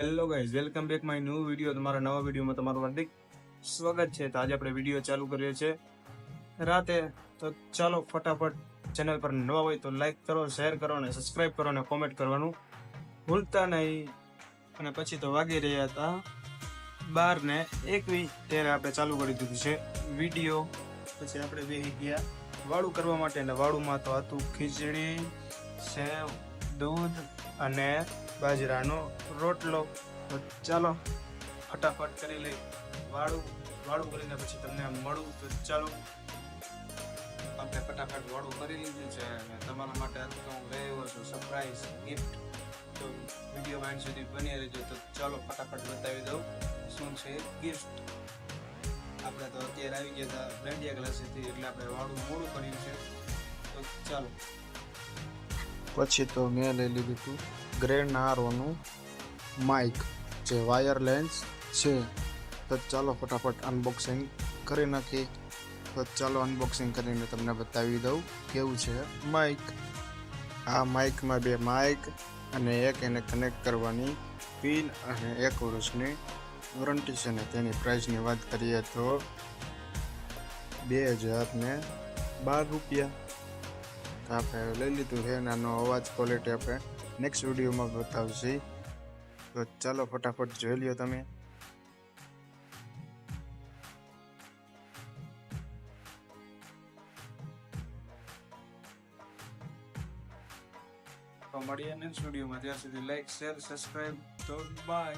Hello guys, welcome back my new video. તમારા નવા વિડીયોમાં તમારું હાર્દિક સ્વાગત છે. તો આજે આપણે વિડીયો ચાલુ કરીએ છીએ રાતે. તો ચાલો ફટાફટ, ચેનલ પર નવા હોય તો લાઈક કરો, શેર કરો અને સબસ્ક્રાઈબ કરો અને કોમેન્ટ કરવાનું ભૂલતા નહીં. અને પછી તો વાગી રહ્યા હતા 12:21 ત્યારે આપણે ચાલુ કરી દીધું છે વિડીયો. પછી આપણે બેસી ગયા વાળું કરવા માટે. અને વાળુમાં તો હતું ખીચડી, સેવ, દૂધ અને બાજરાનો રોટલો. તો ચાલો ફટાફટ કરી લઈ વાળું કરીને પછી તમને મળું. તો ચાલો આપણે ફટાફટ વાળું કરી લીધું છે અને તમારા માટે હું લઈ આવ્યો છું સરપ્રાઈઝ ગિફ્ટ. તો વિડીયો માઇન્ડ સુધી બની રહેજો. તો ચાલો ફટાફટ બતાવી દઉં શું છે ગિફ્ટ. આપણે તો અત્યારે આવી ગયા હતા બ્રેન્ડિયા ક્લાસીસથી, એટલે આપણે વાળું મોડું કર્યું છે. તો ચાલો પછી તો મેં લઈ લીધું હતું ગ્રેનારોનું માઇક જે વાયરલેસ છે. તો ચાલો ફટાફટ અનબોક્સિંગ કરી નાખી. તો ચાલો અનબોક્સિંગ કરીને તમને બતાવી દઉં કેવું છે માઇક. આ માઇકમાં 2 માઇક અને એક એને કનેક્ટ કરવાની પિન અને 1 વર્ષની વોરંટી છે. ને તેની પ્રાઇસની વાત કરીએ તો 2012 રૂપિયા. આપણે લઈ લીધું છે. નાનો અવાજ ક્વોલિટી આપણે નેક્સ્ટ વિડીયોમાં બતાવશે. તો ચાલો ફટાફટ જોઈ લ્યો તમે. મળીએ નેક્સ્ટ વિડીયોમાં. ત્યાં સુધી લાઈક, શેર, સબસ્ક્રાઈબ. તો બાય.